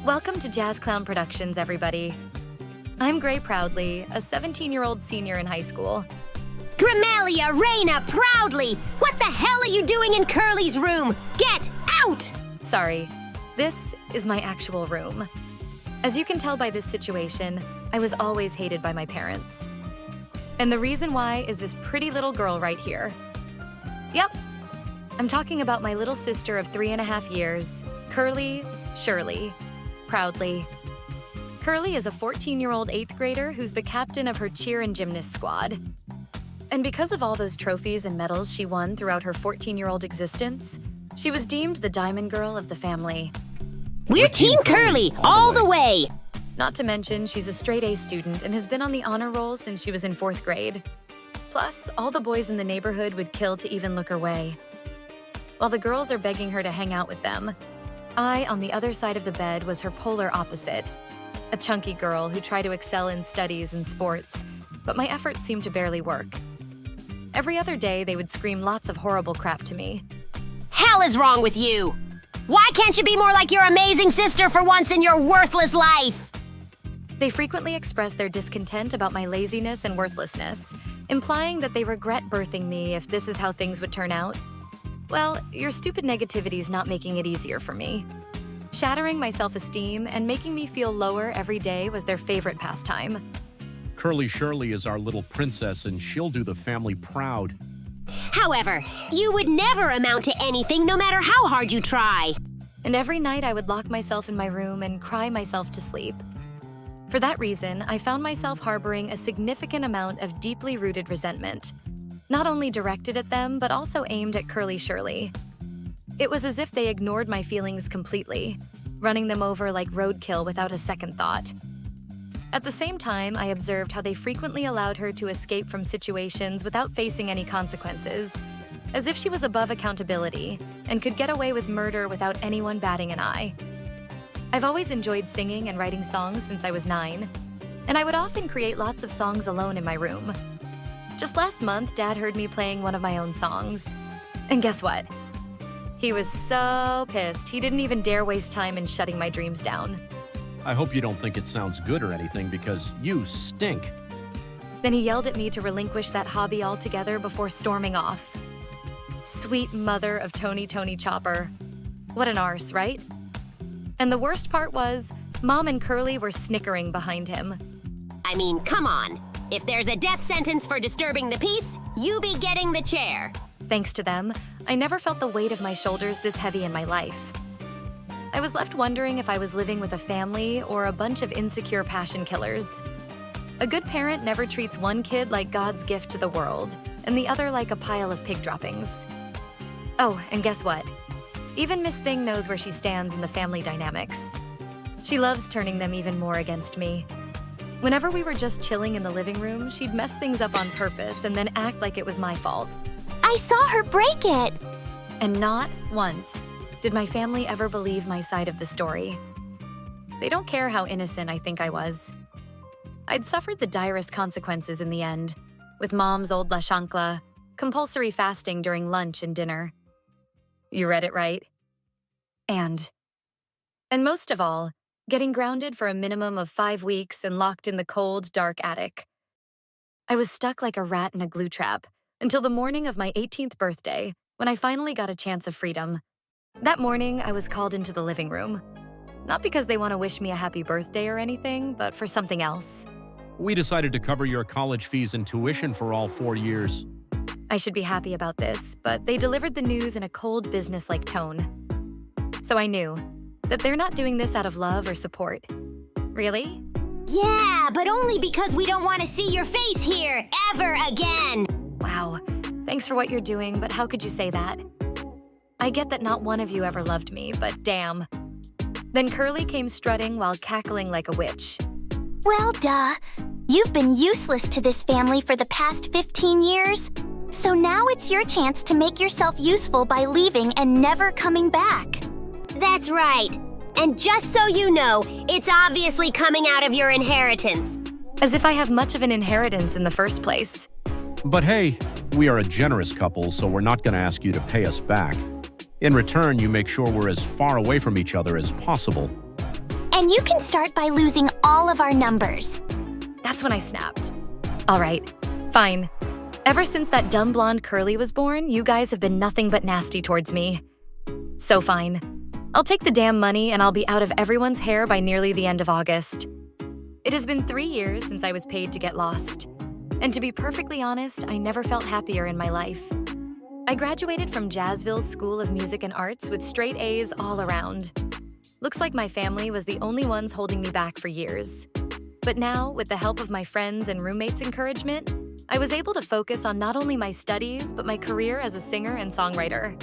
Welcome to Jazz Clown Productions, everybody. I'm Gray Proudly, a 17-year-old senior in high school. Grimelia, Raina, Proudly! What the hell are you doing in Curly's room? Get out! Sorry, this is my actual room. As you can tell by this situation, I was always hated by my parents. And the reason why is this pretty little girl right here. Yep, I'm talking about my little sister of 3.5 years, Curly Shirley Proudly. Curly is a 14-year-old 8th grader who's the captain of her cheer and gymnast squad. And because of all those trophies and medals she won throughout her 14-year-old existence, she was deemed the diamond girl of the family. We're Team Curly, all the way! Not to mention, she's a straight-A student and has been on the honor roll since she was in 4th grade. Plus, all the boys in the neighborhood would kill to even look her way. While the girls are begging her to hang out with them, I, on the other side of the bed, was her polar opposite. A chunky girl who tried to excel in studies and sports, but my efforts seemed to barely work. Every other day, they would scream lots of horrible crap to me. Hell is wrong with you! Why can't you be more like your amazing sister for once in your worthless life? They frequently express their discontent about my laziness and worthlessness, implying that they regret birthing me if this is how things would turn out. Well, your stupid negativity's not making it easier for me. Shattering my self-esteem and making me feel lower every day was their favorite pastime. Curly Shirley is our little princess, and she'll do the family proud. However, you would never amount to anything no matter how hard you try. And every night I would lock myself in my room and cry myself to sleep. For that reason, I found myself harboring a significant amount of deeply rooted resentment, not only directed at them, but also aimed at Curly Shirley. It was as if they ignored my feelings completely, running them over like roadkill without a second thought. At the same time, I observed how they frequently allowed her to escape from situations without facing any consequences, as if she was above accountability and could get away with murder without anyone batting an eye. I've always enjoyed singing and writing songs since I was 9, and I would often create lots of songs alone in my room. Just last month, Dad heard me playing one of my own songs. And guess what? He was so pissed, he didn't even dare waste time in shutting my dreams down. I hope you don't think it sounds good or anything, because you stink. Then he yelled at me to relinquish that hobby altogether before storming off. Sweet mother of Tony Chopper. What an arse, right? And the worst part was, Mom and Curly were snickering behind him. I mean, come on. If there's a death sentence for disturbing the peace, you be getting the chair. Thanks to them, I never felt the weight of my shoulders this heavy in my life. I was left wondering if I was living with a family or a bunch of insecure passion killers. A good parent never treats one kid like God's gift to the world, and the other like a pile of pig droppings. Oh, and guess what? Even Miss Thing knows where she stands in the family dynamics. She loves turning them even more against me. Whenever we were just chilling in the living room, she'd mess things up on purpose and then act like it was my fault. I saw her break it! And not once did my family ever believe my side of the story. They don't care how innocent I think I was. I'd suffered the direst consequences in the end, with Mom's old La Chancla, compulsory fasting during lunch and dinner. You read it right. And most of all, getting grounded for a minimum of 5 weeks and locked in the cold, dark attic. I was stuck like a rat in a glue trap until the morning of my 18th birthday, when I finally got a chance of freedom. That morning, I was called into the living room. Not because they want to wish me a happy birthday or anything, but for something else. We decided to cover your college fees and tuition for all 4 years. I should be happy about this, but they delivered the news in a cold, business-like tone. So I knew that they're not doing this out of love or support. Really? Yeah, but only because we don't want to see your face here ever again. Wow. Thanks for what you're doing, but how could you say that? I get that not one of you ever loved me, but damn. Then Curly came strutting while cackling like a witch. Well, duh. You've been useless to this family for the past 15 years. So now it's your chance to make yourself useful by leaving and never coming back. That's right. And just so you know, it's obviously coming out of your inheritance. As if I have much of an inheritance in the first place. But hey, we are a generous couple, so we're not going to ask you to pay us back. In return, you make sure we're as far away from each other as possible. And you can start by losing all of our numbers. That's when I snapped. All right, fine. Ever since that dumb blonde Curly was born, you guys have been nothing but nasty towards me. So fine. I'll take the damn money and I'll be out of everyone's hair by nearly the end of August. It has been 3 years since I was paid to get lost. And to be perfectly honest, I never felt happier in my life. I graduated from Jazzville's School of Music and Arts with straight A's all around. Looks like my family was the only ones holding me back for years. But now, with the help of my friends and roommates' encouragement, I was able to focus on not only my studies, but my career as a singer and songwriter.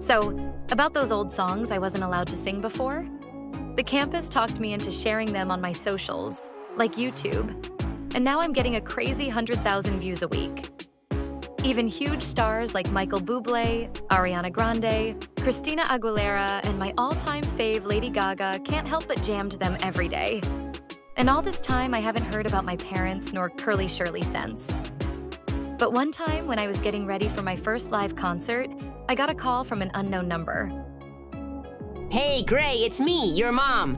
So, about those old songs I wasn't allowed to sing before, the campus talked me into sharing them on my socials, like YouTube. And now I'm getting a crazy 100,000 views a week. Even huge stars like Michael Bublé, Ariana Grande, Christina Aguilera, and my all-time fave Lady Gaga can't help but jam to them every day. And all this time, I haven't heard about my parents nor Curly Shirley since. But one time, when I was getting ready for my first live concert, I got a call from an unknown number. Hey, Gray, it's me, your mom.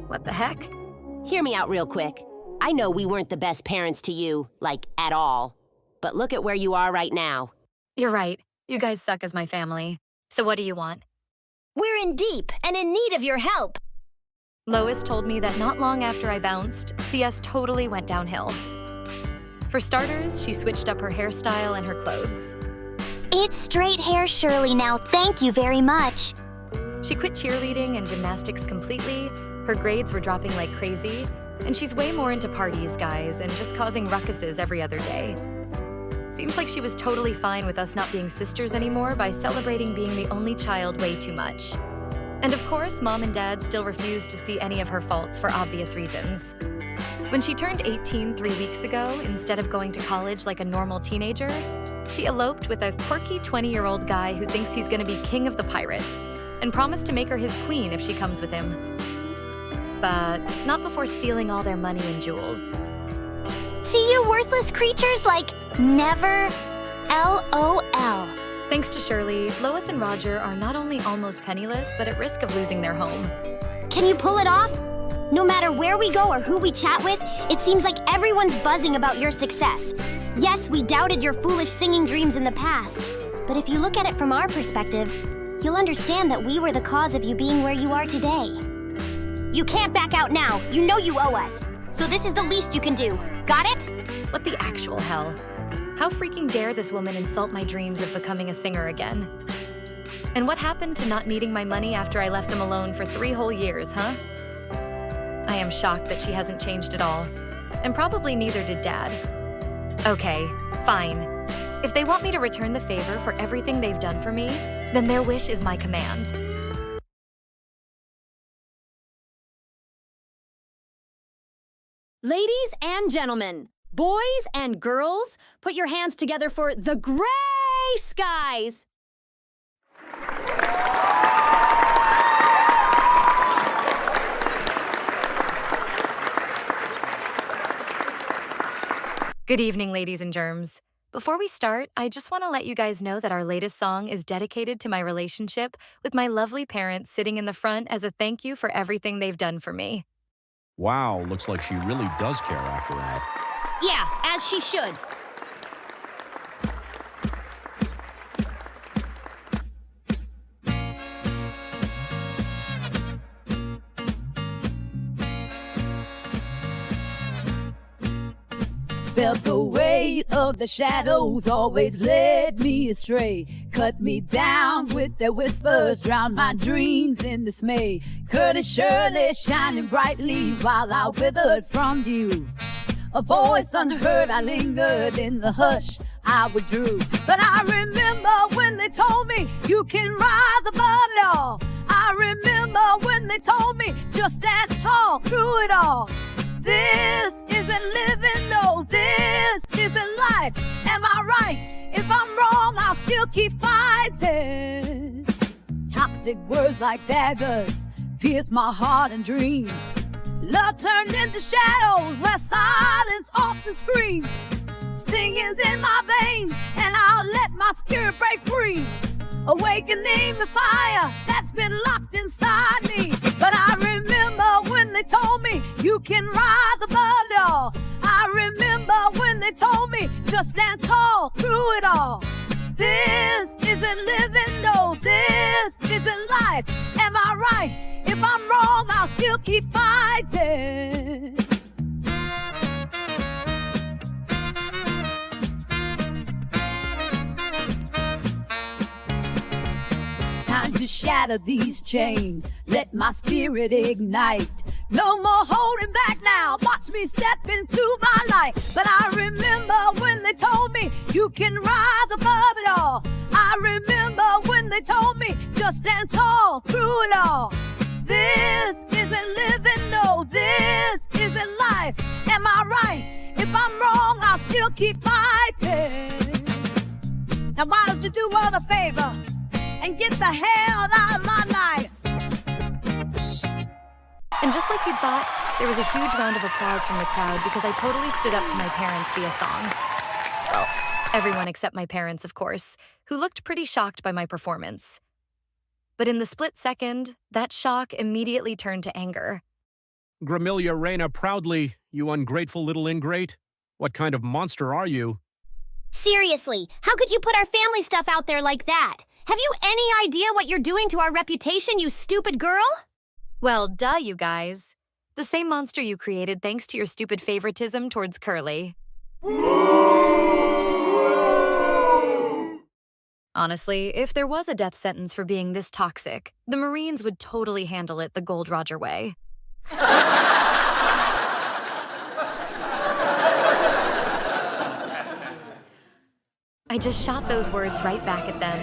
What the heck? Hear me out real quick. I know we weren't the best parents to you, like, at all. But look at where you are right now. You're right. You guys suck as my family. So what do you want? We're in deep and in need of your help. Lois told me that not long after I bounced, CS totally went downhill. For starters, she switched up her hairstyle and her clothes. It's straight hair Shirley now, thank you very much. She quit cheerleading and gymnastics completely, her grades were dropping like crazy, and she's way more into parties, guys, and just causing ruckuses every other day. Seems like she was totally fine with us not being sisters anymore by celebrating being the only child way too much. And of course, Mom and Dad still refused to see any of her faults for obvious reasons. When she turned 18 3 weeks ago, instead of going to college like a normal teenager, she eloped with a quirky 20-year-old guy who thinks he's gonna be king of the pirates, and promised to make her his queen if she comes with him. But not before stealing all their money and jewels. See you worthless creatures like never, LOL. Thanks to Shirley, Lois and Roger are not only almost penniless, but at risk of losing their home. Can you pull it off? No matter where we go or who we chat with, it seems like everyone's buzzing about your success. Yes, we doubted your foolish singing dreams in the past, but if you look at it from our perspective, you'll understand that we were the cause of you being where you are today. You can't back out now. You know you owe us. So this is the least you can do. Got it? What the actual hell? How freaking dare this woman insult my dreams of becoming a singer again? And what happened to not needing my money after I left them alone for 3 whole years, huh? I am shocked that she hasn't changed at all. And probably neither did Dad. Okay, fine. If they want me to return the favor for everything they've done for me, then their wish is my command. Ladies and gentlemen, boys and girls, put your hands together for the Gray Skies. Good evening, ladies and germs. Before we start, I just want to let you guys know that our latest song is dedicated to my relationship with my lovely parents sitting in the front as a thank you for everything they've done for me. Wow, looks like she really does care after that. Yeah, as she should. Felt the weight of the shadows always led me astray. Cut me down with their whispers, drowned my dreams in dismay. Curtis Shirley shining brightly while I withered from view. A voice unheard, I lingered in the hush, I withdrew. But I remember when they told me you can rise above it all. I remember when they told me just stand tall through it all. This isn't living, no, this isn't life. Am I right? If I'm wrong, I'll still keep fighting. Toxic words like daggers pierce my heart and dreams. Love turned into shadows where silence often screams. Singing's in my veins, and I'll let my spirit break free. Awakening the fire that's been locked inside me. But I remember when they just stand tall through it all. This isn't living, no, this isn't life. Am I right? If I'm wrong, I'll still keep fighting. Time to shatter these chains, let my spirit ignite. No more holding back now, watch me step into my light. But I remember when they told me you can rise above it all. I remember when they told me just stand tall through it all. This isn't living, no, this isn't life. Am I right? If I'm wrong, I'll still keep fighting. Now why don't you do us a favor and get the hell out of my life? And just like you'd thought, there was a huge round of applause from the crowd because I totally stood up to my parents via song. Well, everyone except my parents, of course, who looked pretty shocked by my performance. But in the split second, that shock immediately turned to anger. Gramilia Reina proudly, you ungrateful little ingrate. What kind of monster are you? Seriously, how could you put our family stuff out there like that? Have you any idea what you're doing to our reputation, you stupid girl? Well, duh, you guys. The same monster you created thanks to your stupid favoritism towards Curly. Honestly, if there was a death sentence for being this toxic, the Marines would totally handle it the Gold Roger way. I just shot those words right back at them,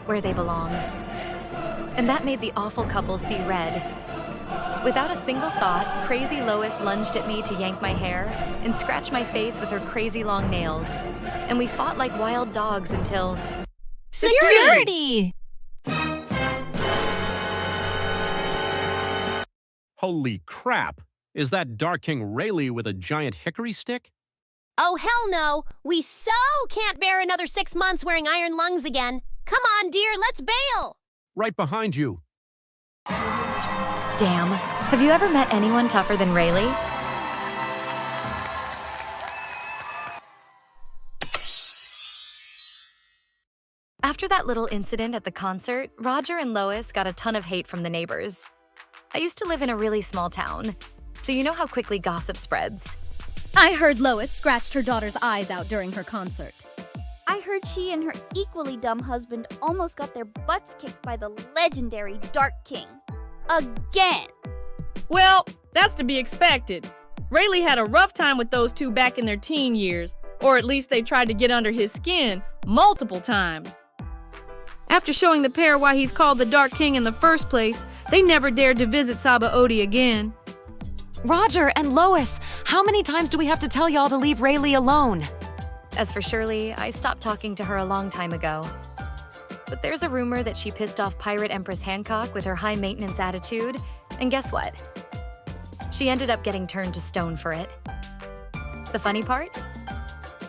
where they belong. And that made the awful couple see red. Without a single thought, crazy Lois lunged at me to yank my hair and scratch my face with her crazy long nails. And we fought like wild dogs until... Security! Holy crap! Is that Dark King Rayleigh with a giant hickory stick? Oh, hell no. We so can't bear another 6 months wearing iron lungs again. Come on, dear, let's bail. Right behind you. Damn. Have you ever met anyone tougher than Rayleigh? After that little incident at the concert, Roger and Lois got a ton of hate from the neighbors. I used to live in a really small town, so you know how quickly gossip spreads. I heard Lois scratched her daughter's eyes out during her concert. I heard she and her equally dumb husband almost got their butts kicked by the legendary Dark King. Again! Well, that's to be expected. Rayleigh had a rough time with those two back in their teen years, or at least they tried to get under his skin multiple times. After showing the pair why he's called the Dark King in the first place, they never dared to visit Sabaody again. Roger and Lois, how many times do we have to tell y'all to leave Rayleigh alone? As for Shirley, I stopped talking to her a long time ago. But there's a rumor that she pissed off Pirate Empress Hancock with her high-maintenance attitude, and guess what? She ended up getting turned to stone for it. The funny part?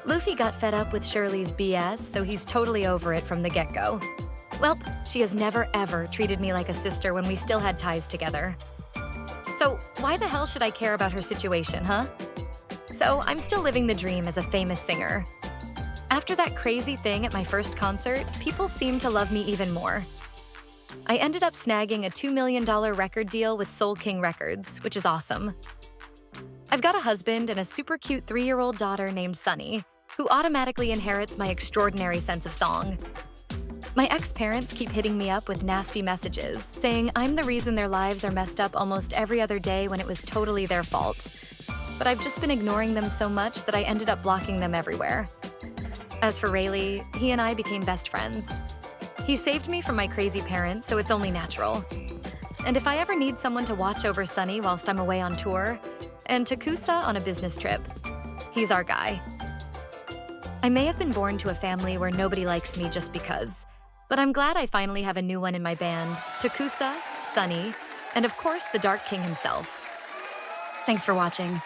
Luffy got fed up with Shirley's BS, so he's totally over it from the get-go. Welp, she has never ever treated me like a sister when we still had ties together. So why the hell should I care about her situation, huh? So I'm still living the dream as a famous singer. After that crazy thing at my first concert, people seemed to love me even more. I ended up snagging a $2 million record deal with Soul King Records, which is awesome. I've got a husband and a super cute 3-year-old daughter named Sunny, who automatically inherits my extraordinary sense of song. My ex-parents keep hitting me up with nasty messages, saying I'm the reason their lives are messed up almost every other day when it was totally their fault. But I've just been ignoring them so much that I ended up blocking them everywhere. As for Rayleigh, he and I became best friends. He saved me from my crazy parents, so it's only natural. And if I ever need someone to watch over Sunny whilst I'm away on tour, and Takusa on a business trip, he's our guy. I may have been born to a family where nobody likes me just because, but I'm glad I finally have a new one in my band, Takusa, Sunny, and of course the Dark King himself. Thanks for watching.